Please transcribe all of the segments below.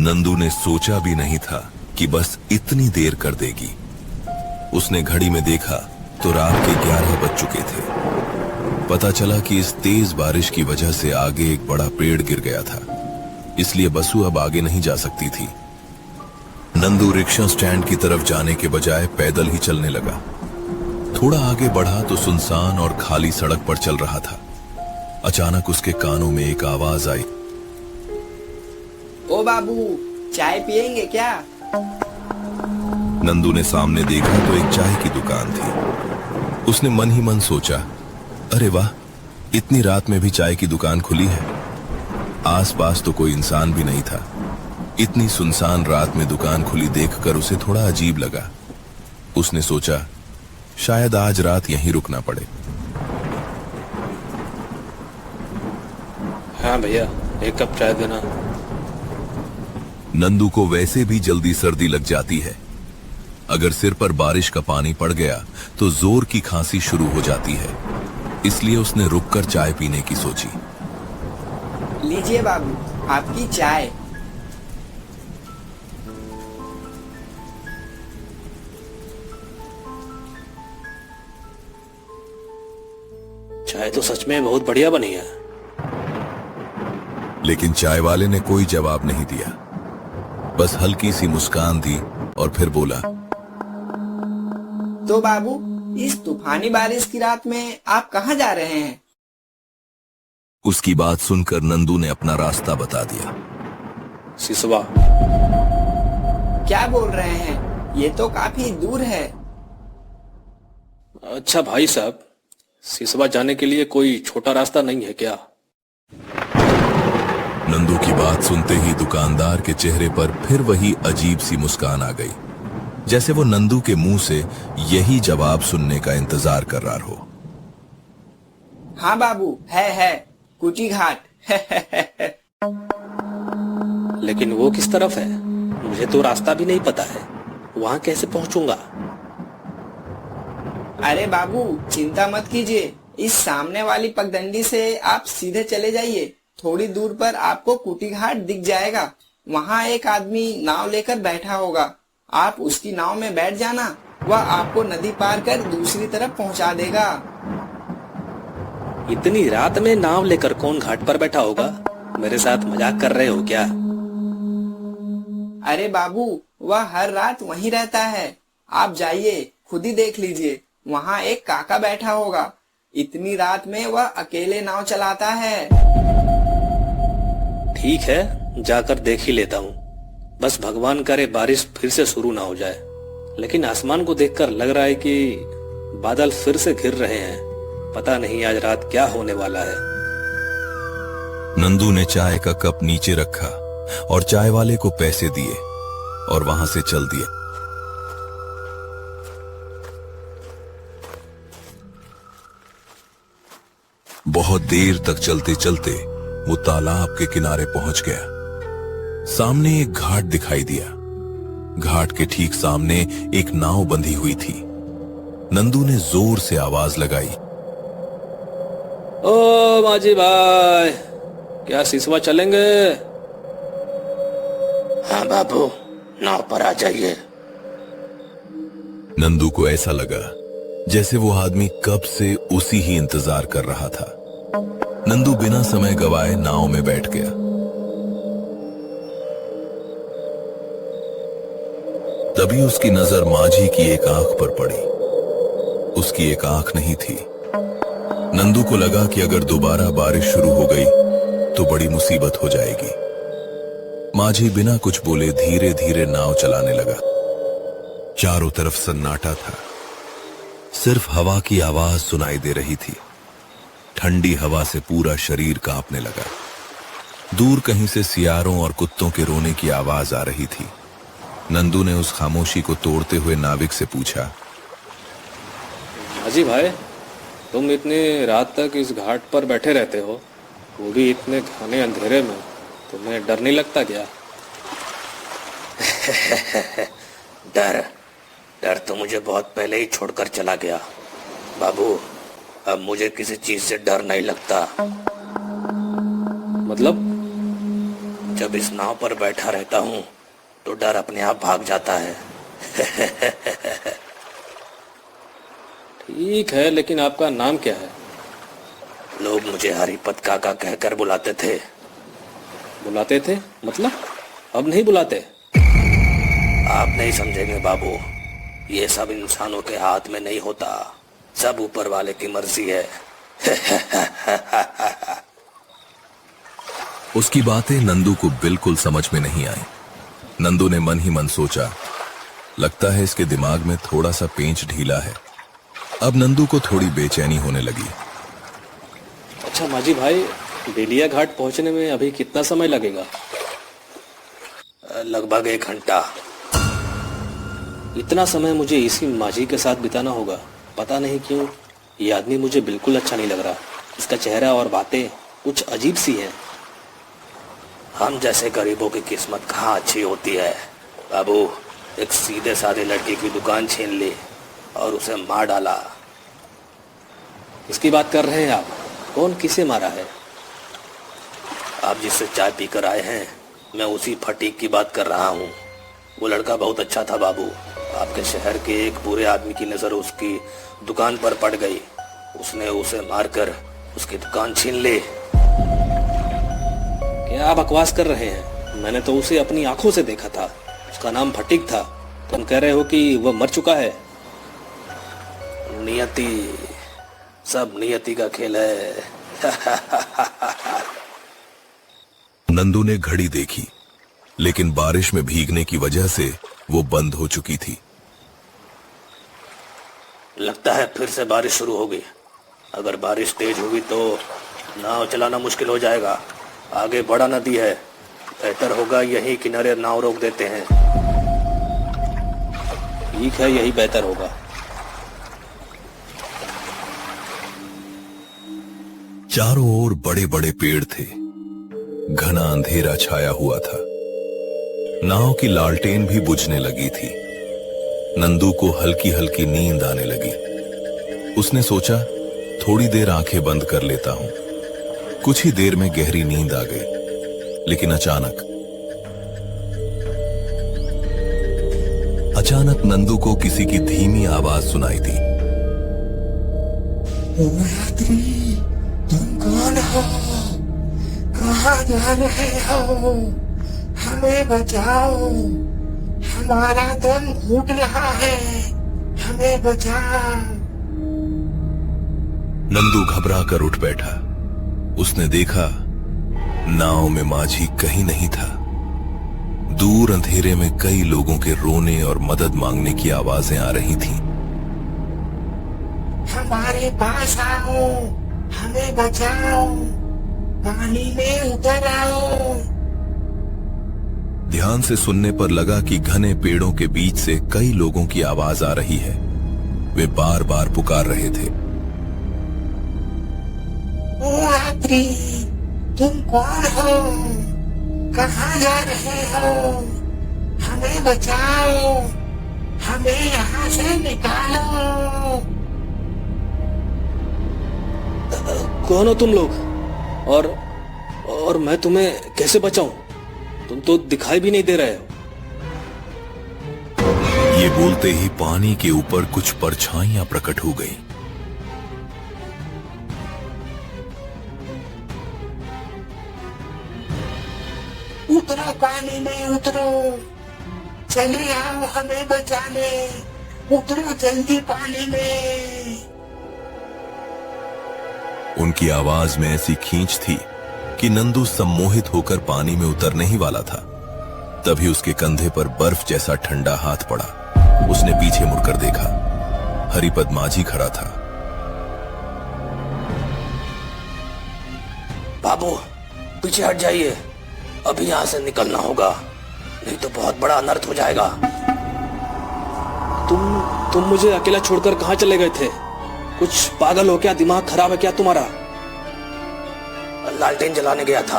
नंदू ने सोचा भी नहीं था कि बस इतनी देर कर देगी। उसने घड़ी में देखा तो रात के 11 बज चुके थे। पता चला कि इस तेज बारिश की वजह से आगे एक बड़ा पेड़ गिर गया था, इसलिए बसु अब आगे नहीं जा सकती थी। नंदू रिक्शा स्टैंड की तरफ जाने के बजाय पैदल ही चलने लगा। थोड़ा आगे बढ़ा तो सुनसान और खाली सड़क पर चल रहा था। अचानक उसके कानों में एक आवाज आई, ओ बाबू, चाय पियेंगे क्या? नंदू ने सामने देखा तो एक चाय की दुकान थी। उसने मन ही मन सोचा, अरे वाह, इतनी रात में भी चाय की दुकान खुली है। आसपास तो कोई इंसान भी नहीं था। इतनी सुनसान रात में दुकान खुली देखकर उसे थोड़ा अजीब लगा। उसने सोचा, शायद आज रात यहीं रुकना पड़े। हाँ भैया, एक कप चाय देना। नंदू को वैसे भी जल्दी सर्दी लग जाती है। अगर सिर पर बारिश का पानी पड़ गया तो जोर की खांसी शुरू हो जाती है, इसलिए उसने रुककर चाय पीने की सोची। लीजिए बाबू, आपकी चाय। चाय तो सच में बहुत बढ़िया बनी है। लेकिन चाय वाले ने कोई जवाब नहीं दिया, बस हल्की सी मुस्कान दी और फिर बोला, तो बाबू, इस तूफानी बारिश की रात में आप कहाँ जा रहे हैं? उसकी बात सुनकर नंदू ने अपना रास्ता बता दिया। सिसवा। क्या बोल रहे हैं? ये तो काफी दूर है। अच्छा भाई साहब, सिसवा जाने के लिए कोई छोटा रास्ता नहीं है क्या? नंदू की बात सुनते ही दुकानदार के चेहरे पर फिर वही अजीब सी मुस्कान आ गई, जैसे वो नंदू के मुंह से यही जवाब सुनने का इंतजार कर रहा हो। हाँ बाबू, है कुटी घाट। लेकिन वो किस तरफ है? मुझे तो रास्ता भी नहीं पता है, वहां कैसे पहुंचूंगा? अरे बाबू, चिंता मत कीजिए, इस सामने वाली पगडंडी से आप सीधे चले जाइए। थोड़ी दूर पर आपको कुटी घाट दिख जाएगा। वहाँ एक आदमी नाव लेकर बैठा होगा। आप उसकी नाव में बैठ जाना, वह आपको नदी पार कर दूसरी तरफ पहुँचा देगा। इतनी रात में नाव लेकर कौन घाट पर बैठा होगा? मेरे साथ मजाक कर रहे हो क्या? अरे बाबू, वह हर रात वहीं रहता है। आप जाइए, खुद ही देख लीजिए। वहाँ एक काका बैठा होगा। इतनी रात में वह अकेले नाव चलाता है। ठीक है, जाकर देख ही लेता हूँ। बस भगवान करे बारिश फिर से शुरू ना हो जाए। लेकिन आसमान को देखकर लग रहा है कि बादल फिर से घिर रहे हैं। पता नहीं आज रात क्या होने वाला है। नंदू ने चाय का कप नीचे रखा और चाय वाले को पैसे दिए और वहां से चल दिया। बहुत देर तक चलते चलते वो तालाब के किनारे पहुंच गया। सामने एक घाट दिखाई दिया। घाट के ठीक सामने एक नाव बंधी हुई थी। नंदू ने जोर से आवाज लगाई, ओ माजी भाई, क्या सिसवा चलेंगे? हाँ बाबू, नाव पर आ जाइए। नंदू को ऐसा लगा जैसे वो आदमी कब से उसी ही इंतजार कर रहा था। नंदू बिना समय गवाए नाव में बैठ गया। तभी उसकी नजर माझी की एक आंख पर पड़ी। उसकी एक आंख नहीं थी। नंदू को लगा कि अगर दोबारा बारिश शुरू हो गई तो बड़ी मुसीबत हो जाएगी। माझी बिना कुछ बोले धीरे धीरे नाव चलाने लगा। चारों तरफ सन्नाटा था। सिर्फ हवा की आवाज सुनाई दे रही थी। ठंडी हवा से पूरा शरीर कांपने लगा। दूर कहीं से सियारों और कुत्तों के रोने की आवाज आ रही थी। नंदू ने उस खामोशी को तोड़ते हुए नाविक से पूछा, हाजी भाई, तुम इतनी रात तक इस घाट पर बैठे रहते हो, वो भी इतने घने अंधेरे में, तुम्हें डर नहीं लगता क्या? डर तो मुझे बहुत पहले ही छोड़कर चला गया बाबू। अब मुझे किसी चीज से डर नहीं लगता। मतलब? जब इस नाव पर बैठा रहता हूँ तो डर अपने आप भाग जाता है। ठीक है, लेकिन आपका नाम क्या है? लोग मुझे हरिपत काका कहकर बुलाते थे। बुलाते थे मतलब? अब नहीं बुलाते? आप नहीं समझेंगे बाबू, ये सब इंसानों के हाथ में नहीं होता, सब ऊपर वाले की मर्जी है। उसकी बातें नंदू को बिल्कुल समझ में नहीं आई। नंदू ने मन ही मन सोचा, लगता है इसके दिमाग में थोड़ा सा पेंच ढीला है। अब नंदू को थोड़ी बेचैनी होने लगी। अच्छा माझी भाई, बेलिया घाट पहुंचने में अभी कितना समय लगेगा? लगभग 1 घंटा। इतना समय मुझे इसी माझी के साथ बिताना होगा? पता नहीं क्यों ये आदमी मुझे बिल्कुल अच्छा नहीं लग रहा। इसका चेहरा और बातें कुछ अजीब सी हैं। हम जैसे गरीबों की किस्मत कहाँ अच्छी होती है बाबू। एक सीधे साधे लड़के की दुकान छीन ली और उसे मार डाला। किसकी बात कर रहे हैं आप? कौन किसे मारा है? आप जिससे चाय पीकर आए हैं, मैं उसी फटीक की बात कर रहा हूँ। वो लड़का बहुत अच्छा था बाबू। आपके शहर के एक बुरे आदमी की नजर उसकी दुकान पर पड़ गई। उसने उसे मारकर उसकी दुकान छीन ली। क्या आप बकवास कर रहे हैं? मैंने तो उसे अपनी आंखों से देखा था। उसका नाम फटीक था। तुम कह रहे हो कि वह मर चुका है? नियति, सब नियति का खेल है। नंदू ने घड़ी देखी, लेकिन बारिश में भीगने की वजह से वो बंद हो चुकी थी। लगता है फिर से बारिश शुरू होगी। अगर बारिश तेज हुई तो नाव चलाना मुश्किल हो जाएगा। आगे बड़ा नदी है, बेहतर होगा यहीं किनारे नाव रोक देते हैं। ठीक है, यही बेहतर होगा। चारों ओर बड़े बड़े पेड़ थे। घना अंधेरा छाया हुआ था। नाव की लालटेन भी बुझने लगी थी। नंदू को हल्की हल्की नींद आने लगी। उसने सोचा, थोड़ी देर आंखें बंद कर लेता हूं। कुछ ही देर में गहरी नींद आ गई, लेकिन अचानक नंदू को किसी की धीमी आवाज सुनाई दी। यात्री, तुम कौन हो? कहाँ जा रहे हो? हमें बचाओ, हमारा दम घुट रहा है, हमें बचाओ। नंदू घबरा कर उठ बैठा। उसने देखा, नाव में माझी कहीं नहीं था। दूर अंधेरे में कई लोगों के रोने और मदद मांगने की आवाजें आ रही थीं। हमारे पास आओ, हमें बचाओ, पानी में उतर आओ। ध्यान से सुनने पर लगा कि घने पेड़ों के बीच से कई लोगों की आवाज आ रही है। वे बार बार पुकार रहे थे, ओ यात्री, तुम कौन हो? कहाँ जा रहे हो? हमें बचाओ, हमें यहाँ से निकालो। कौन हो तुम लोग? और मैं तुम्हें कैसे बचाऊं? तुम तो दिखाई भी नहीं दे रहे हो। ये बोलते ही पानी के ऊपर कुछ परछाइयां प्रकट हो गईं। उतरो, पानी में उतरो, चले आओ हमें बचाने। उतरो जल्दी पानी में। उनकी आवाज में ऐसी खींच थी कि नंदू सम्मोहित होकर पानी में उतरने ही वाला था। तभी उसके कंधे पर बर्फ जैसा ठंडा हाथ पड़ा। उसने पीछे मुड़कर देखा, हरिपद माझी खड़ा था। बाबू, पीछे हट जाइए, अभी यहाँ से निकलना होगा, नहीं तो बहुत बड़ा अनर्थ हो जाएगा। तुम मुझे अकेला छोड़कर कहाँ चले गए थे? कुछ पागल हो क्या? दिमाग खराब है क्या तुम्हारा? लालटेन जलाने गया था।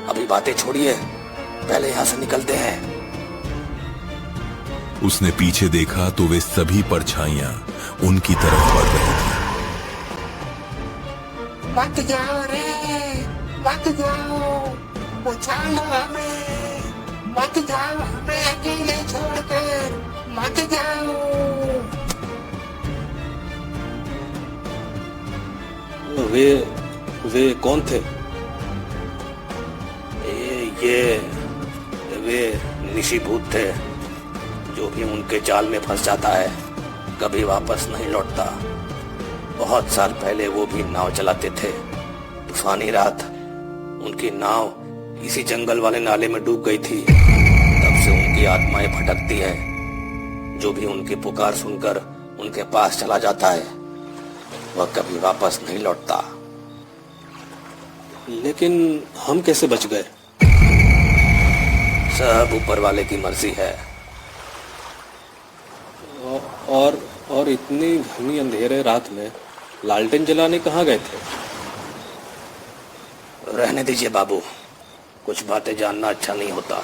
अभी बातें छोड़िए, पहले यहाँ से निकलते हैं। उसने पीछे देखा तो वे सभी परछाइयां उनकी तरफ बढ़ रही थी। मत जाओ रे, मत जाओ, बचा लो हमें, मत जाओ हमें अकेले छोड़कर, मत जाओ। वे कौन थे? ये वे निशिभूत थे। जो भी उनके जाल में फंस जाता है कभी वापस नहीं लौटता। बहुत साल पहले वो भी नाव चलाते थे। तूफानी रात उनकी नाव इसी जंगल वाले नाले में डूब गई थी। तब से उनकी आत्माएं भटकती है। जो भी उनकी पुकार सुनकर उनके पास चला जाता है वह कभी वापस नहीं लौटता। लेकिन हम कैसे बच गए? सब ऊपर वाले की मर्जी है। और इतनी घनी अंधेरे रात में लालटेन जलाने कहाँ गए थे? रहने दीजिए बाबू, कुछ बातें जानना अच्छा नहीं होता।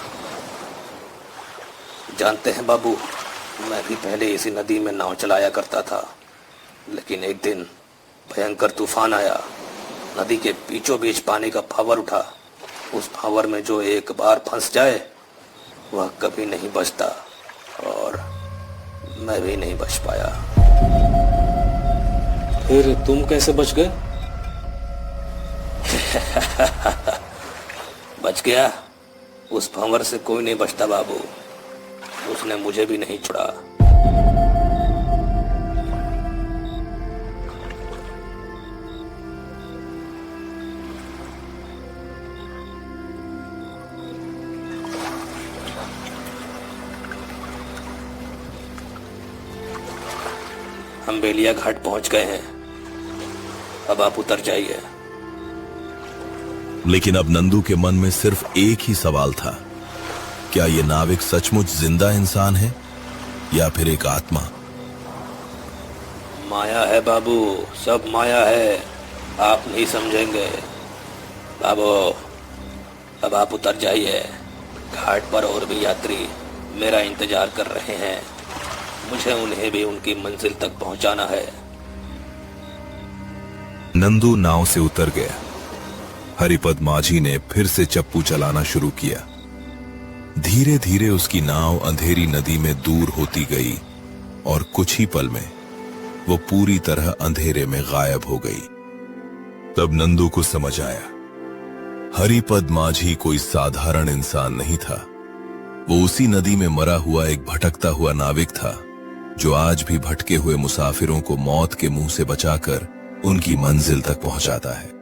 जानते हैं बाबू, मैं भी पहले इसी नदी में नाव चलाया करता था, लेकिन एक दिन भयंकर तूफान आया। नदी के बीचों बीच पानी का फावर उठा। उस फावर में जो एक बार फंस जाए वह कभी नहीं बचता, और मैं भी नहीं बच पाया। फिर तुम कैसे बच गए? बच गया? उस भंवर से कोई नहीं बचता बाबू। उसने मुझे भी नहीं छोड़ा। हम बेलिया घाट पहुंच गए हैं। अब आप उतर जाइए। लेकिन अब नंदू के मन में सिर्फ एक ही सवाल था, क्या ये नाविक सचमुच जिंदा इंसान है या फिर एक आत्मा? माया है बाबू, सब माया है। आप नहीं समझेंगे बाबू। अब आप उतर जाइए। घाट पर और भी यात्री मेरा इंतजार कर रहे हैं। मुझे उन्हें भी उनकी मंजिल तक पहुंचाना है। नंदू नाव से उतर गया। हरिपद माझी ने फिर से चप्पू चलाना शुरू किया। धीरे धीरे उसकी नाव अंधेरी नदी में दूर होती गई और कुछ ही पल में वो पूरी तरह अंधेरे में गायब हो गई। तब नंदू को समझ आया, हरिपद माझी कोई साधारण इंसान नहीं था। वो उसी नदी में मरा हुआ एक भटकता हुआ नाविक था, जो आज भी भटके हुए मुसाफिरों को मौत के मुंह से बचाकर उनकी मंजिल तक पहुंचाता है।